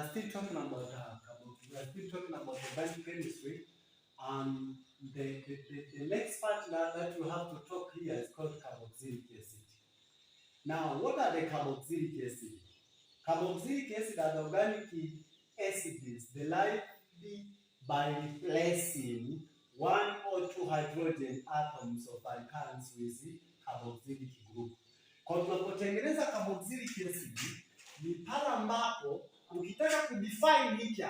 Still talking about we are still talking about organic chemistry. The next part that we have to talk here is called carboxylic acid. Now, what are the carboxylic acid? Carboxylic acid are the organic acids derived by replacing one or two hydrogen atoms of alkanes with carboxylic group. Kwa tunapotengeneza carboxylic acid ni pale ambapo ukitaka kudefine hiki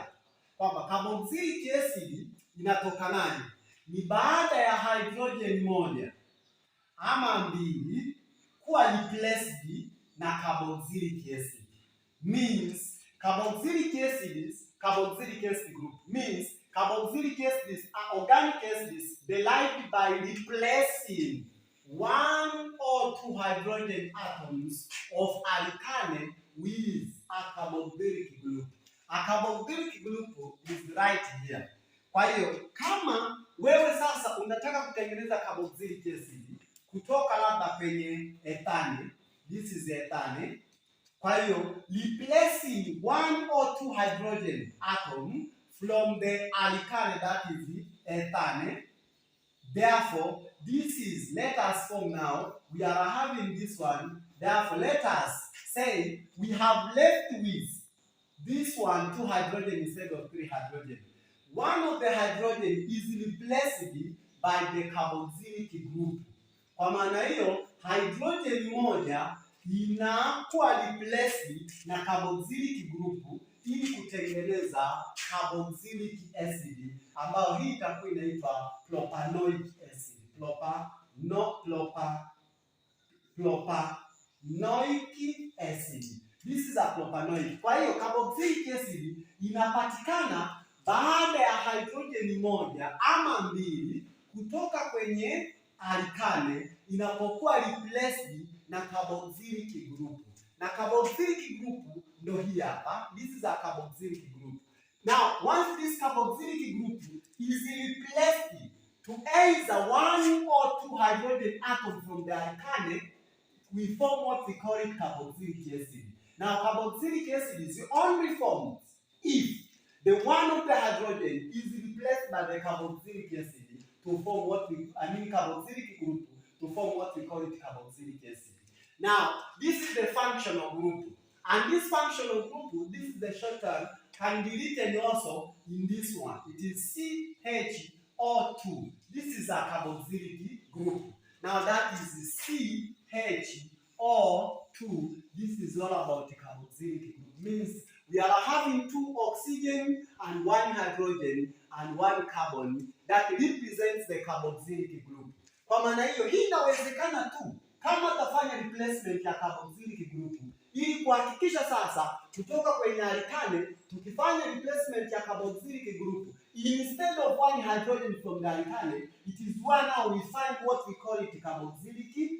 kwamba carboxylic acid inatokanaje, ni baada ya hydrogen moja ama mbili kuwa replaced na carboxylic acid. Means carboxylic acid group means carboxylic acids are organic acids derived by replacing one or two hydrogen atoms of alkane with a carboxylic group. A carboxylic group is right here. Kwa hiyo kama wewe sasa unataka kutengeneza carboxylic acid kutoka labda kwenye ethane, this is ethane. Kwa hiyo replacing one or two hydrogen atom from the alkane, that is ethane. Therefore, this is, let us form now, we are having this one. Therefore, let us say we have left with this one, two hydrogen instead of three hydrogen. One of the hydrogen is replaced by the carboxylic group. Kwa maana hiyo, hydrogen moja inakuwa replaced na carboxylic group ili kutengeneza carboxylic acid ambayo hii itakuwa inaitwa propanoic acid. Propanoic acid. This is a propanoic. Kwa hiyo carboxylic acid inapatikana baada ya hydrogen moja ama mbili kutoka kwenye alkane inapokuwa replaced na carboxylic group. Na carboxylic group ndio hii hapa. This is a carboxylic group. Now, once this carboxylic group is replaced to either one or two hydrogen atoms from the alkane, we form what we call it carboxylic acid. Now, carboxylic acid is only formed if the one of the hydrogen is replaced by the carboxylic acid to form what we, carboxylic group to form what we call it carboxylic acid. Now, this is the functional group. And this functional group, this is the short term, can be written also in this one. It is CHO2. This is a carboxylic group. Now that is CHO2. This is all about the carboxylic group. Means we are having two oxygen and one hydrogen and one carbon that represents the carboxylic group. Kwa maana hiyo, hii inawezekana tu kama utafanya replacement ya carboxylic group ili kuhakikisha sasa kutoka kwenye alkane tukifanya replacement ya carboxylic group, instead of one hydrogen from the alkane, it is one now we find what we call it carboxylic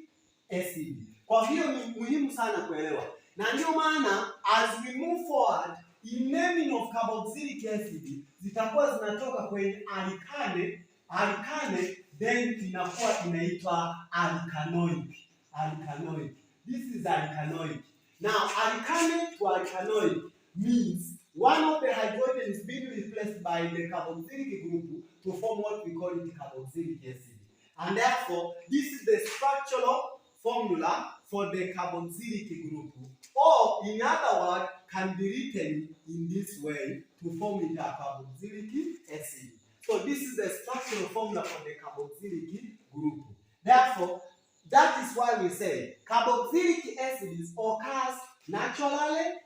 acid. Kwa hiyo ni muhimu sana kuelewa. Na ndio maana as we move forward in naming of carboxylic acid zitakuwa zinatoka kwenye alkane then inakuwa inaitwa alkanoic. This is alkanoic. Now, alkane to alkanoic means one of the hydrogen is being replaced by the carboxylic group to form what we call it carboxylic acid. And therefore, this is the structural formula for the carboxylic group. Or, in other words, can be written in this way to form it a carboxylic acid. So, this is the structural formula for the carboxylic group. Therefore, that is why we say carboxylic acids occurs naturally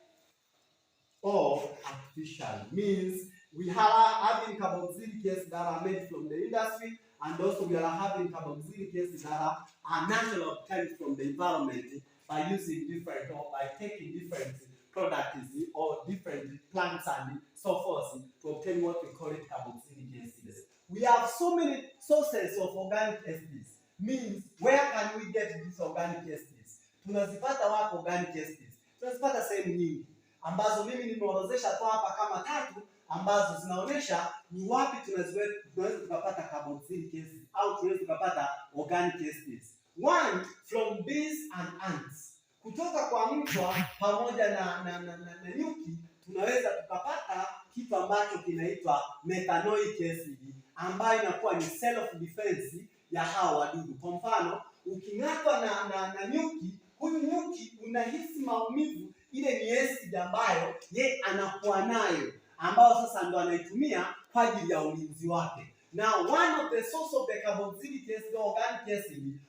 or artificially. Means we are having carboxylic acids that are made from the industry, and also we are having carboxylic acids that are naturally obtained from the environment by using different or by taking different products or different plants and so forth to obtain what we call it carboxylic acids. We have so many sources of organic acids. Means where can we get these organic acids? Tunazipata wapi organic acids? Tunazipata sehemu nyingi ambazo mimi nimeorodhesha tu hapa kama tatu ambazo zinaonesha ni wapi tunaweza tukapata carboxylic acid au tunaweza tukapata organic acids. One, from bees and ants. kutoka kwa mchwa pamoja na nyuki tunaweza tukapata kitu ambacho kinaitwa methanoic acid, ambayo inakuwa ni self defense ya hawa wadudu. Kwa mfano, uking'atwa na nyuki, huyu nyuki unahisi maumivu, ile ni acid ambayo ye anakuwa nayo, ambayo sasa ndo anaitumia kwa ajili ya ulinzi wake. Now, one of the source of the carboxylic acid, organic acid,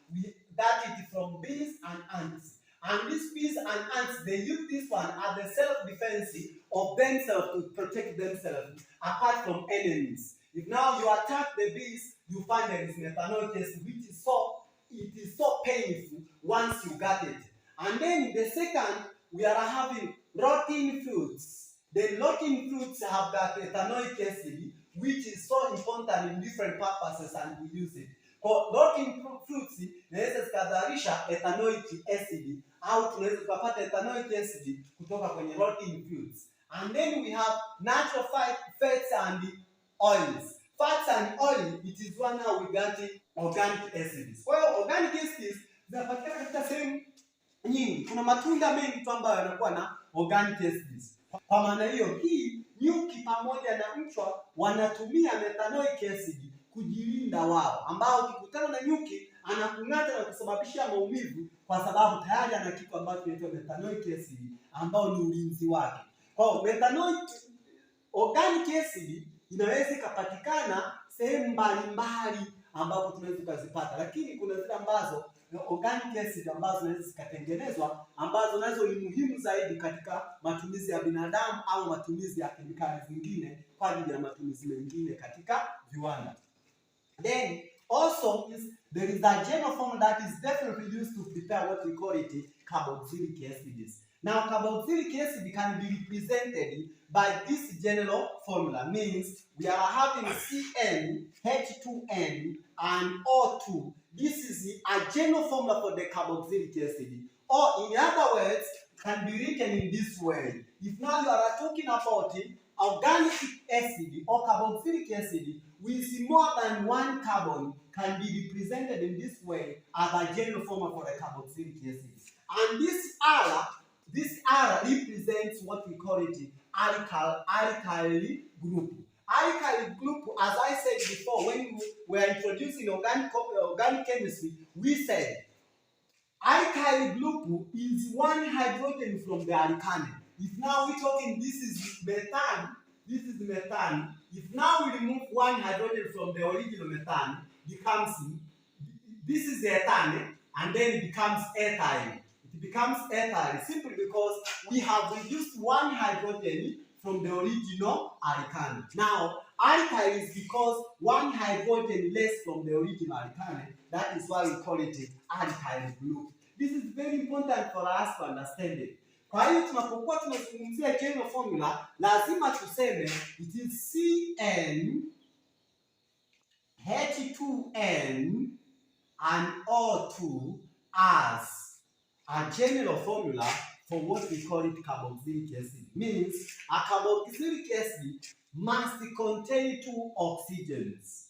that is from bees and ants. And these bees and ants, they use this one as the self-defense of themselves to protect themselves apart from enemies. If now you attack the bees, you find there is methanoic acid, which is so painful once you got it. And then the second, we are having rotting fruits. The rotting fruits have that ethanoic acid, which is so important in different purposes, and we use it. Kwa rotting fruits inaweza zikadharisha ethanoic acid, au tunaweza tukapata ethanoic acid kutoka kwenye rotting fruits. And then we have natural fats and oils. Fats and oil, it is one how we get organic acids. Kwa hiyo organic acids zinapatikana katika sehemu nyingi. Kuna matunda mengi tu ambayo yanakuwa na organic acids. Kwa maana hiyo, hii nyuki pamoja na mchwa wanatumia methanoic acid kujilinda wao, ambao ukikutana na nyuki anakung'ata na kusababisha maumivu, kwa sababu tayari ana kitu ambacho kinaitwa methanoic acid ambao ni ulinzi wake. Kwa hiyo methanoic organic acid inaweza ikapatikana sehemu mbalimbali ambapo tunaweza kuzipata, lakini kuna zile ambazo organic acid ambazo zinaweza zikatengenezwa, ambazo nazo ni muhimu zaidi katika matumizi ya binadamu au matumizi ya kemikali zingine kwa ajili ya matumizi mengine katika viwanda. Then also there is a general formula that is definitely used to prepare what we call it carboxylic acids. Now, carboxylic acid can be represented by this general formula. Means we are having CN, H2N, and O2. This is a general formula for the carboxylic acid. Or in other words, can be written in this way. If now you are talking about organic acid or carboxylic acid with more than one carbon, can be represented in this way as a general formula for the carboxylic acid. And this R represents what we call it alkyl group. Alkyl group, as I said before, when we were introducing organic chemistry, we said alkyl group is one hydrogen from the alkane. If now we're talking this is methane, if now we remove one hydrogen from the original methane, this is the ethane, and then it becomes ethyl. It becomes ethyl simply because we have reduced one hydrogen from the original alkane. Now, alkyl is because one hydrogen less from the original alkane. That is why we call it alkyl group. This is very important for us to understand it. Kwa hiyo tunapokuwa tunazungumzia general formula, lazima tuseme it is CN, H2N, and O2 as a general formula for what we call it carboxylic acid. Means a carboxylic acid must contain two oxygens.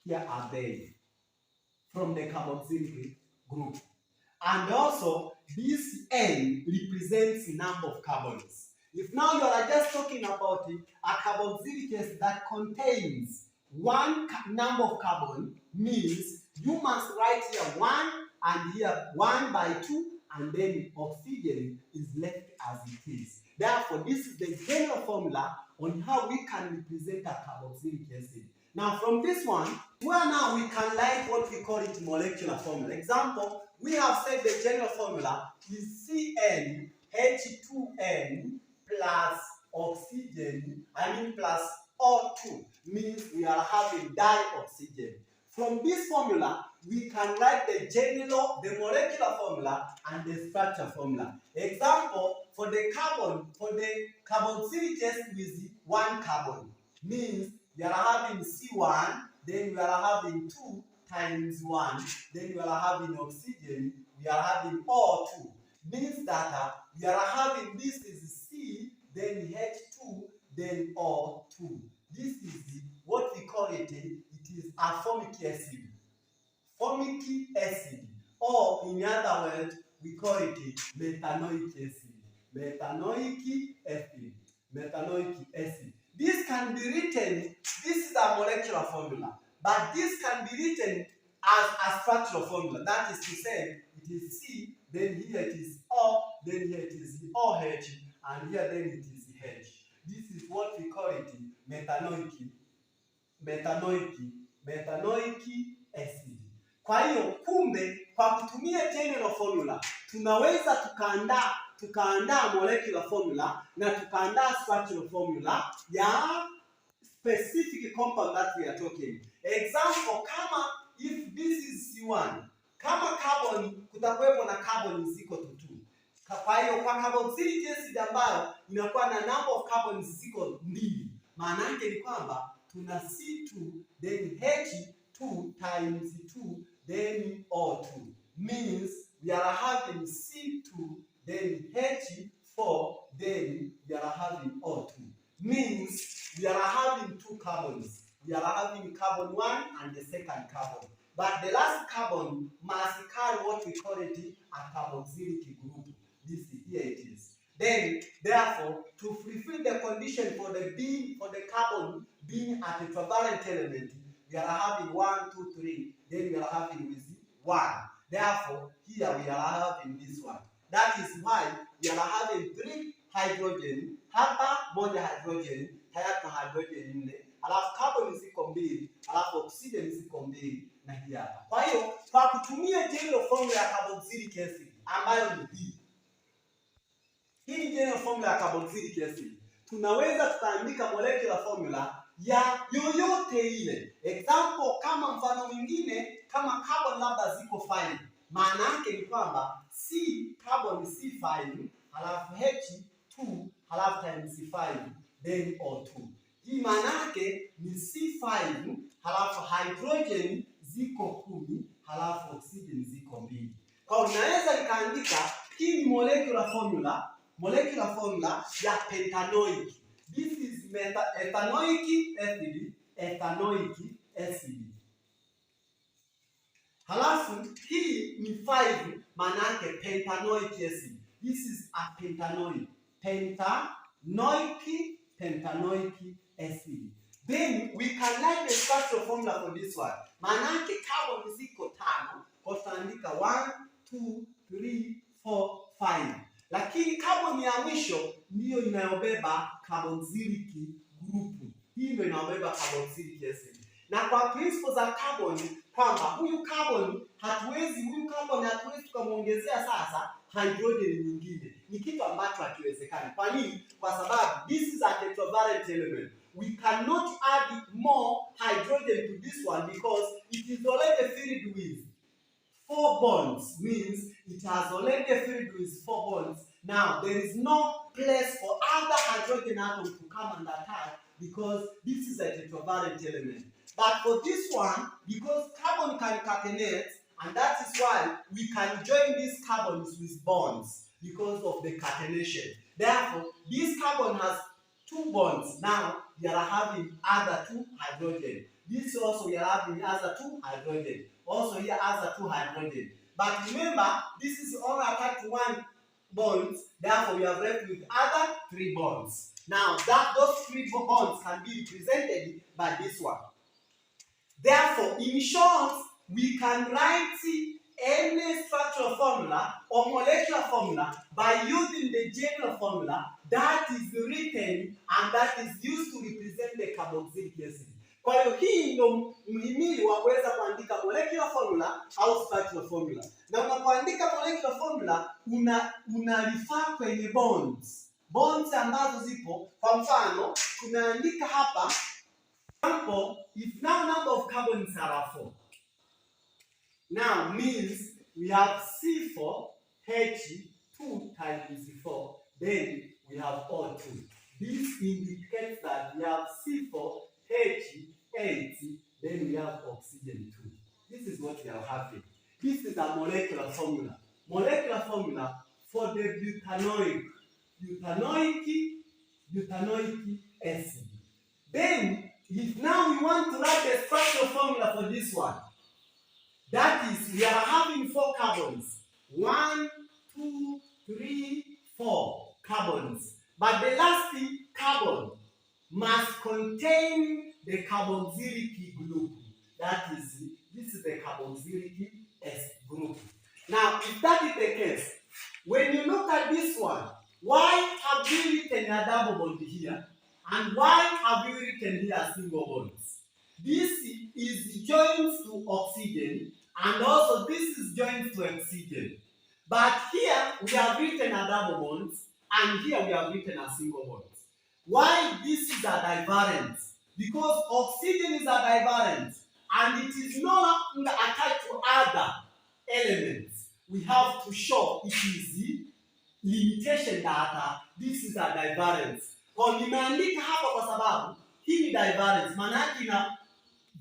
Here are they from the carboxylic group. And also, this N represents number of carbons. If now you are just talking about a carboxylic acid that contains one number of carbon, means you must write here 1 and here 1 by 2, and then oxygen is left as it is. Therefore, this is the general formula on how we can represent a carboxylic acid. Now, from this one, where now we can write what we call it molecular formula. Example, we have said the general formula is CN H2N plus oxygen, plus O2, means we are having dioxygen. From this formula, we can write the molecular formula and the structure formula. Example, for the carboxylic acid with one carbon, means we are having C1, then we are having 2 times 1, then we are having oxygen, we are having O2. Means that we are having this is C, then H2, then O2. This is what we call it. It is a formic acid. Formic acid, or in other words, we call it methanoic acid. Methanoic acid. Methanoic acid. This can be written, this is a molecular formula, but this can be written as a structural formula. That is to say, it is C, then here it is O, then here it is OH, and here then it is H. This is what we call it methanoic acid. Kwa hiyo kumbe, kwa kutumia general formula tunaweza tukaandaa molecular formula na tukaandaa structural formula ya specific compound that we are talking. Example, kama if this is C1, kama carbon kutakuwepo na carbon is equal to 2. Kwa hiyo kwa carboxylic acid ambayo inakuwa na number of carbons ziko 2, maana yake ni kwamba tuna C2 then H2 times 2 then O2, means we are having C2 then H4 then we are having O2, means we are having 2 carbons. We are having carbon 1 and the second carbon, but the last carbon must carry what we call it a carboxylic group. This here it is. Then, therefore, to fulfill the condition for the carbon being a tetravalent element, we are having 1, 2, 3. Then we are having with 1. Therefore, here we are having this one. That is why we are having 3 hydrogen. Hapa moja hydrogen, hayata hydrogen nne. Alafu carbon ziko 2, alafu oxygen ziko 2 na hii hapa. Kwa hiyo, kwa kutumia general formula ya carboxylic acid ambayo ni hii. Hii general formula ya carboxylic acid, tunaweza tukaandika molecular formula ya yoyote ile. Example, kama mfano mwingine, kama carbon labda ziko 5, maana yake ni kwamba carbon C5, halafu H2, halafu times 5, then O2. Hii maana yake ni C5, halafu hydrogen ziko 10, halafu oxygen ziko 2. Kwa hiyo unaweza nikaandika hii ni molecular formula ya pentanoic. This is ethanoic acid. Halafu hii ni 5, maana yake pentanoic acid. This is a pentanoic acid. Then we can write the structural formula for this one. Maana yake carbon ziko 5, kwa tutaandika 1, 2, 3, 4, 5. Lakini carbon ya mwisho ndiyo inayobeba carboxylic group. Hii ndio inayobeba carboxylic acid. Na kwa principle za carbon kwamba huyu carbon hatuwezi tukamuongezea sasa hydrogen nyingine. Ni kitu ambacho hakiwezekani. Kwa nini? Kwa sababu this is a tetravalent element. We cannot add more hydrogen to this one because it is already filled with 4 bonds, means it has already filled with 4 bonds. Now, there is no place for other hydrogen atoms to come and attack because this is a tetravalent element. But for this one, because carbon can catenate, and that is why we can join these carbons with bonds because of the catenation. Therefore, this carbon has 2 bonds. Now, we are having other 2 hydrogen. This also we are having other 2 hydrogen. Also here other 2 hydrogen. But remember, this is only attached to 1 bond. Therefore, we are left with other 3 bonds. Now, those 3 bonds can be represented by this one. Therefore, in short, we can write any structural formula or molecular formula by using the general formula that is written and that is used to represent the carboxylic acid. Kwa hiyo hii ndio mhimili wa kuweza kuandika molecular formula au structural formula. Na unapoandika molecular formula unalifaa kwenye bonds. Bonds ambazo zipo, kwa mfano tumeandika hapa example, if now number of carbons are 4. Now means we have C4H2 times 4, then we have O2. This indicates that we have C4H8, then we have oxygen 2. This is what we are having. This is a molecular formula. Molecular formula for the butanoic acid. Then, if now we want to write the structural formula for this one, that is, we are having 4 carbons. 1, 2, 3, 4 carbons. But the last carbon must contain the carboxylic group. That is, this is the carboxylic S group. Now, if that is the case, when you look at this one, why have we written a double bond here? And why have we written here single bonds? This is joined to oxygen, and also this is joined to oxygen. But here we have written a double bond, and here we have written a single bond. Why this is a divergence? Because oxygen is a divergence, and it is no longer attached to other elements. We have to show it is the limitation that this is a divergence. Kwa nimeandika hapa kwa sababu hii ni divergence, maana yake ina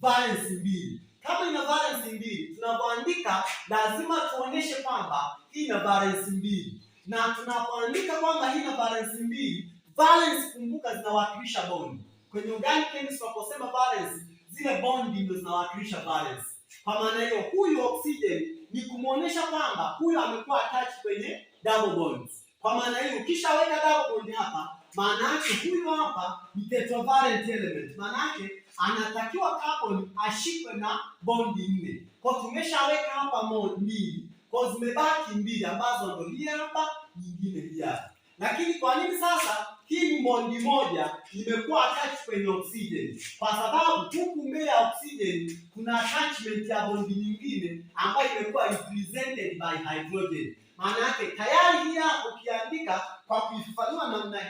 valence mbili. Kama ina valence mbili, tunapoandika lazima tuonyeshe kwamba hii ina valence mbili. Na tunapoandika kwamba hii ina valence mbili, valence kumbuka zinawakilisha bond. Kwenye organic chemistry tunaposema valence, zile bond ndio zinawakilisha valence. Kwa maana hiyo huyu oxygen ni kumuonesha kwamba huyu amekuwa attached kwenye double bonds. Kwa maana hiyo ukishaweka double bond hapa, maana yake huyu hapa ni tetravalent element. Maana yake anatakiwa carbon ashikwe na bondi 4. Kwa tumeshaweka hapa mbili, kwa zimebaki mbili ambazo ndio hii hapa, nyingine hii hapa. Lakini kwa nini sasa hii ni bondi moja imekuwa attached kwenye oxygen? Kwa sababu huku mbele ya oxygen kuna attachment ya bondi nyingine ambayo imekuwa represented by hydrogen. Maana yake tayari hii hapo ukiandika kwa kuifafanua namna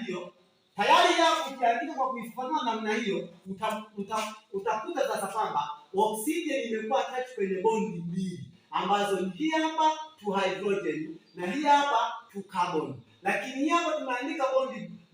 hiyo, utakuta sasa kwamba oxygen imekuwa attached kwenye bondi mbili ambazo ni hii hapa to hydrogen na hii hapa to carbon. Lakini hapa tumeandika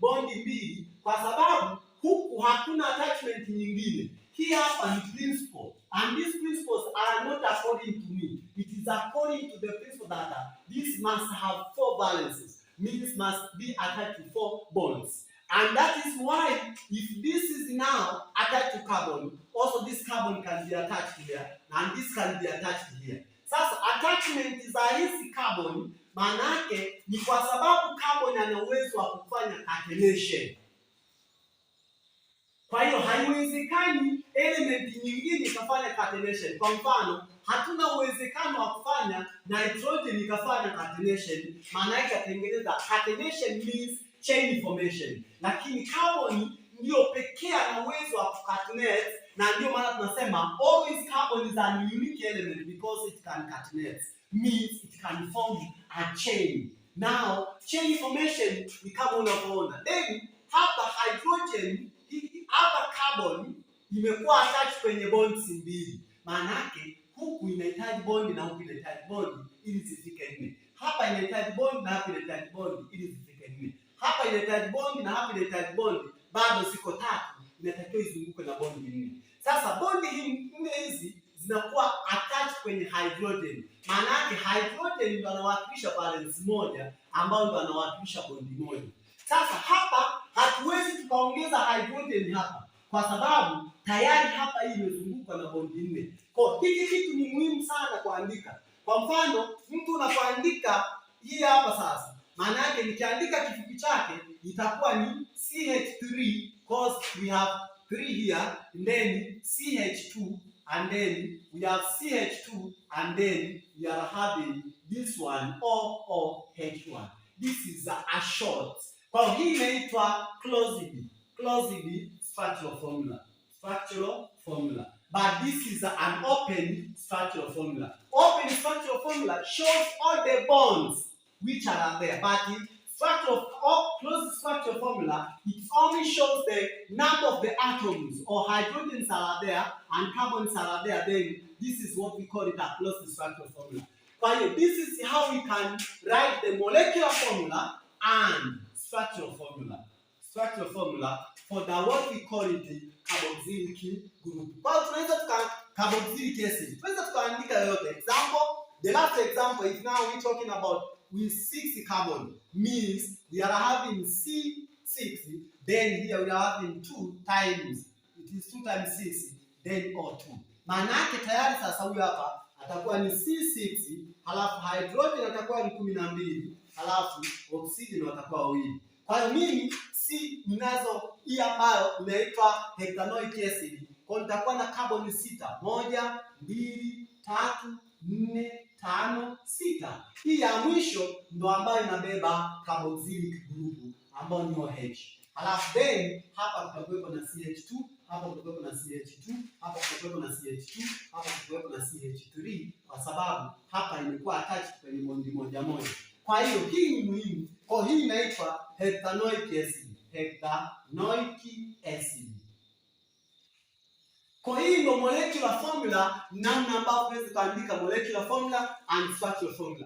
bondi mbili kwa sababu huku hakuna attachment nyingine. Hii hapa ni principle, and these principles are not according to me. It is according to the principle that this must have 4 valences, means must be attached to 4 bonds. And that is why if this is now attached to carbon, also this carbon can be attached here, and this can be attached here. Sasa attachment za hizi carbon maana yake ni kwa sababu carbon ana uwezo wa kufanya catenation. Kwa hiyo haiwezekani element nyingine ikafanya catenation. Kwa mfano, hatuna uwezekano wa kufanya nitrogen ikafanya catenation, maana yake atengeneza catenation means chain formation. Lakini carbon ndio pekee ana uwezo wa kucatenate, na ndio maana tunasema always carbon is an unique element because it can catenate, means it can form a chain. Now, chain formation ni kama unavyoona. Then hapa hydrogen, hapa carbon imekuwa attached kwenye bonds mbili. Maana yake huku inahitaji bond na huku inahitaji bond ili zifike 4. Hapa inahitaji bond na hapa inahitaji bond ili zifike 4. Hapa inahitaji bond na hapa inahitaji bond, bado ziko 3, inatakiwa izunguke na bond 4. Sasa bond hizi zinakuwa attached kwenye hydrogen. Maana yake hydrogen ndio anawakilisha valence moja ambayo ndio anawakilisha bondi moja. Sasa hapa hatuwezi tukaongeza hydrogen hapa kwa sababu tayari hapa hii imezungukwa na bondi 4. Kwa hiki kitu ni muhimu sana kuandika. Kwa mfano, mtu unapoandika hii hapa sasa, maana yake nikiandika kifupi chake itakuwa ni CH3 because we have 3 here, and then CH2, and then we have CH2, and then we are having this one OH1. This is a short. Kwa hii inaitwa closed structural formula. But this is an open structural formula. Open structural formula shows all the bonds which are there, but closed structural formula, it only shows the number of the atoms or hydrogens are there and carbons are there. Then this is what we call it a closed structural formula. But this is how we can write the molecular formula and structural formula. Structural formula for the what we call it the carboxylic group. But tunaweza carboxylic acid. Tunaweza tukaandika yote. Example, the last example is now we're talking about with 6 carbon, means we are having C6, then here we are having 2 times, it is 2 times 6, then O2. Maana yake tayari sasa huyu hapa atakuwa ni C6, halafu hydrogen atakuwa ni 12, halafu oksijeni watakuwa wawili. Kwa hiyo mimi ninazo hii ambayo inaitwa hexanoic acid. Kwa hiyo nitakuwa na carbon 6. 1, 2, 3, 4, 5, 6. Hii ya mwisho ndo ambayo inabeba carboxylic group ambayo ni OH. Halafu then hapa kutakuwepo na CH2, hapa kutakuwepo na CH2, hapa kutakuwepo na CH2, hapa kutakuwepo na CH3 kwa sababu hapa imekuwa attached kwenye bondi moja moja. Kwa hiyo hii ni muhimu. Kwa hii inaitwa hexanoic acid. Hexanoic acid. Kwa hii ndio molecular formula, namna ambavyo tunaweza kuandika molecular formula and structural formula.